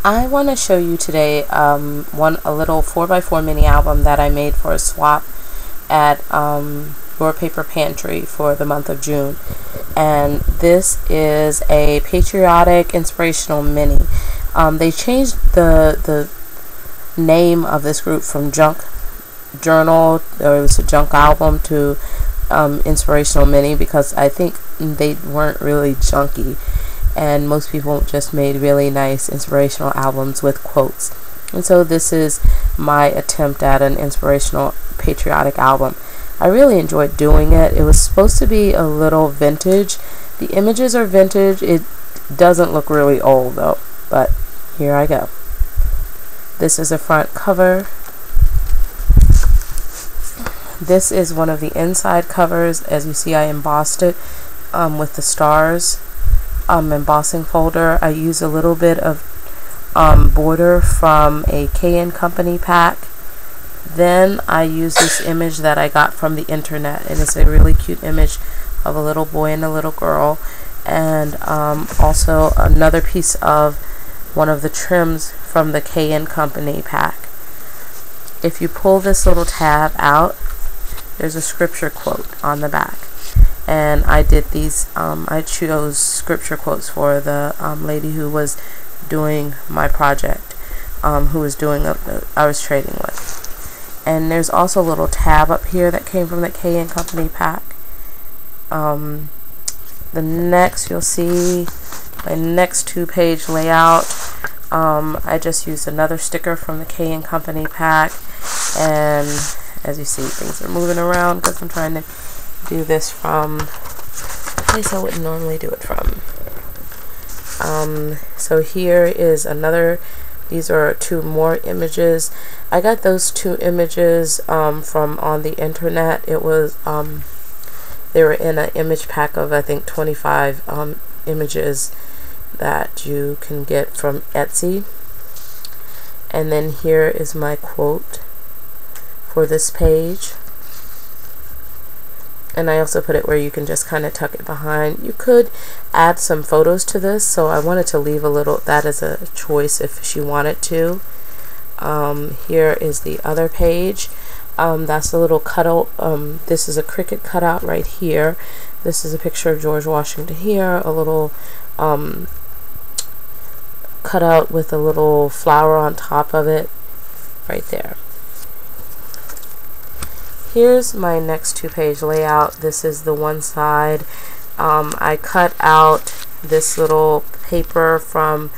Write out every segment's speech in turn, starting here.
I want to show you today a little 4x4 mini album that I made for a swap at Your Paper Pantry for the month of June. And this is a Patriotic Inspirational Mini. They changed the name of this group from Junk Journal, or it was a Junk Album, to Inspirational Mini, because I think they weren't really junky, and most people just made really nice inspirational albums with quotes. And so this is my attempt at an inspirational patriotic album. I really enjoyed doing it. It was supposed to be a little vintage. The images are vintage. It doesn't look really old though, but here I go. This is the front cover. This is one of the inside covers. As you see, I embossed it with the stars embossing folder. I use a little bit of border from a K&N Company pack. Then I use this image that I got from the internet, and it's a really cute image of a little boy and a little girl, and also another piece of one of the trims from the K&N Company pack. If you pull this little tab out, there's a scripture quote on the back, and I did these I chose scripture quotes for the lady who was doing my project, who was doing I was trading with. And there's also a little tab up here that came from the K&N Company pack. The next, you'll see my next 2-page layout. I just used another sticker from the K&N Company pack, and as you see, things are moving around because I'm trying to do this from a place I wouldn't normally do it from. So here is another. These are 2 more images. I got those 2 images from on the internet. It was they were in an image pack of, I think, 25 images that you can get from Etsy. And then here is my quote for this page. And I also put it where you can just kind of tuck it behind. You could add some photos to this, so I wanted to leave a little, that as a choice if she wanted to. Here is the other page. That's a little cutout. This is a cricket cutout right here. This is a picture of George Washington here. A little cutout with a little flower on top of it right there. Here's my next 2-page layout. This is the one side. I cut out this little paper from,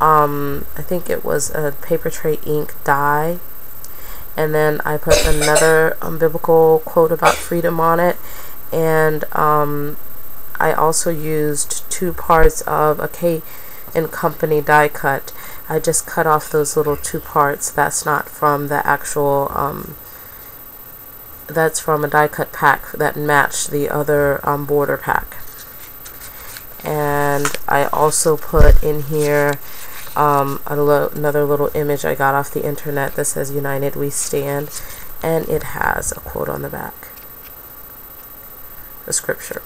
I think it was a paper tray ink die. And then I put another biblical quote about freedom on it. And I also used 2 parts of a K&N Company die cut. I just cut off those little 2 parts. That's not from the actual that's from a die cut pack that matched the other border pack. And I also put in here another little image I got off the internet that says "United We Stand," and it has a quote on the back, the scripture.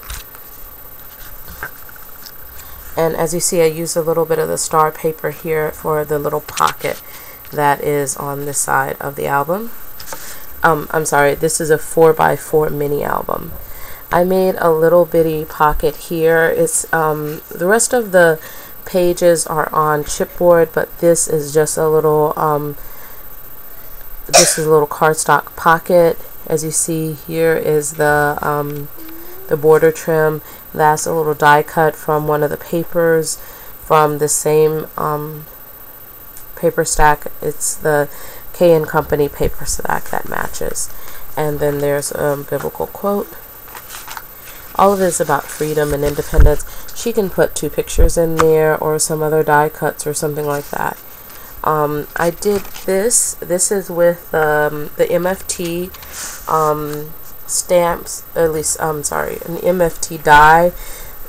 And as you see, I used a little bit of the star paper here for the little pocket that is on this side of the album. I'm sorry, this is a 4x4 mini album. I made a little bitty pocket here. It's the rest of the pages are on chipboard, but this is just a little cardstock pocket. As you see, here is the border trim. That's a little die cut from one of the papers from the same paper stack. It's the K&N Company paper stack that matches. And then there's a biblical quote. All of it is about freedom and independence. She can put 2 pictures in there or some other die cuts or something like that. I did this. This is with the MFT stamps, at least, an MFT die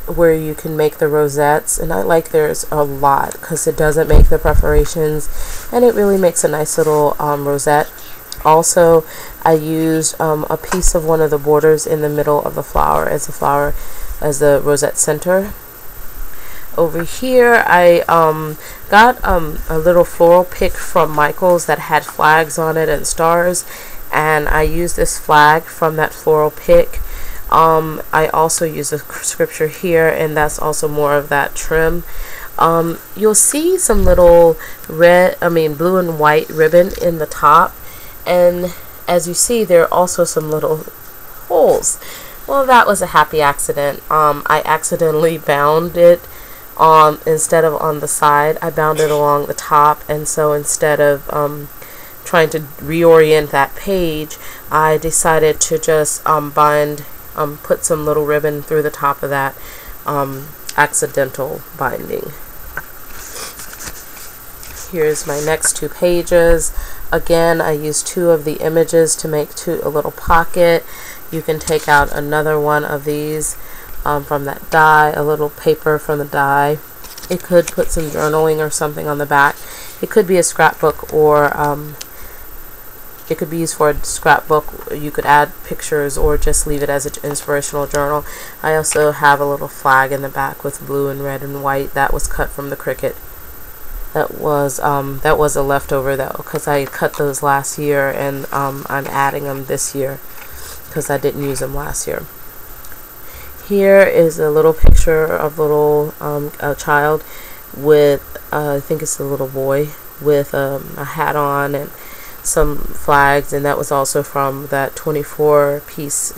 where you can make the rosettes, and I like theirs a lot because it doesn't make the perforations and it really makes a nice little rosette. Also, I used a piece of one of the borders in the middle of the flower as the rosette center. over here I got a little floral pick from Michael's that had flags on it and stars, and I used this flag from that floral pick. I also use the scripture here, and that's also more of that trim. You'll see some little blue and white ribbon in the top, and as you see, there are also some little holes. Well, that was a happy accident. I accidentally bound it instead of on the side. I bound it along the top, and so instead of trying to reorient that page, I decided to just put some little ribbon through the top of that accidental binding. Here's my next 2 pages. Again, I used 2 of the images to make a little pocket. You can take out another one of these from that die, a little paper from the die. It could put some journaling or something on the back. It could be a scrapbook, or it could be used for a scrapbook. You could add pictures or just leave it as an inspirational journal. I also have a little flag in the back with blue and red and white that was cut from the Cricut. That was a leftover though, because I cut those last year, and I'm adding them this year because I didn't use them last year. Here is a little picture of a child with I think it's a little boy with a hat on and some flags, and that was also from that 24-piece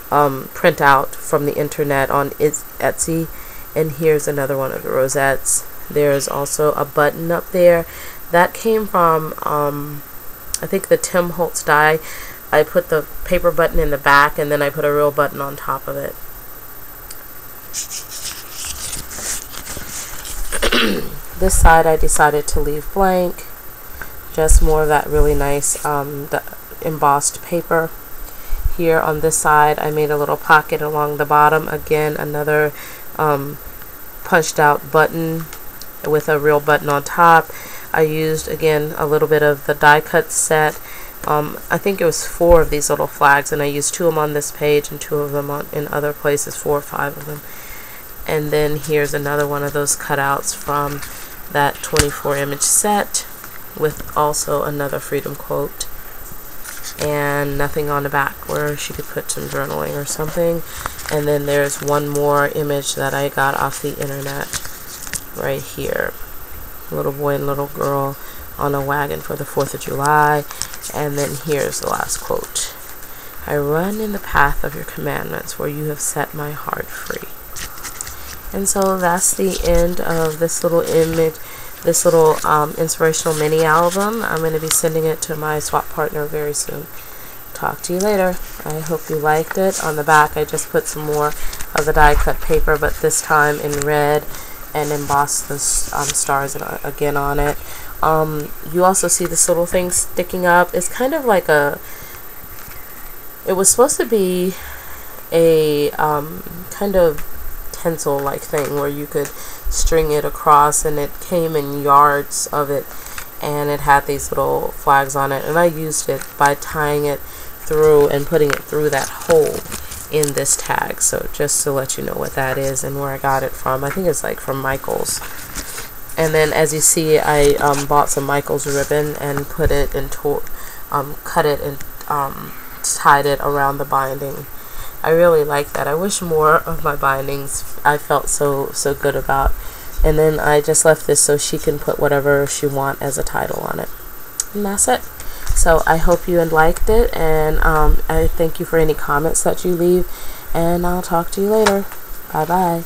printout from the internet on Etsy. And here's another one of the rosettes. There's also a button up there that came from I think the Tim Holtz die. I put the paper button in the back, and then I put a real button on top of it. This side I decided to leave blank, just more of that really nice the embossed paper. Here on this side I made a little pocket along the bottom. Again, another punched out button with a real button on top. I used again a little bit of the die cut set. I think it was 4 of these little flags, and I used 2 of them on this page and 2 of them in other places, 4 or 5 of them. And then here's another one of those cutouts from that 24 image set with also another freedom quote, and nothing on the back where she could put some journaling or something. And then there's one more image that I got off the internet right here. A little boy and little girl on a wagon for the 4th of July. And then here's the last quote. I run in the path of your commandments, where you have set my heart free. And so that's the end of this little image, this little inspirational mini album. I'm going to be sending it to my swap partner very soon. Talk to you later. I hope you liked it. On the back I just put some more of the die cut paper, but this time in red, and embossed the stars again on it. You also see this little thing sticking up. It's kind of like it was supposed to be a kind of tinsel like thing where you could string it across, and it came in yards of it, and it had these little flags on it, and I used it by tying it through and putting it through that hole in this tag. So just to let you know what that is and where I got it from. I think it's like from Michael's. And then as you see, I bought some Michael's ribbon and put it into cut it and tied it around the binding. I really like that. I wish more of my bindings I felt so good about. And then I just left this so she can put whatever she wants as a title on it. And that's it. So I hope you liked it, and I thank you for any comments that you leave, and I'll talk to you later. Bye bye.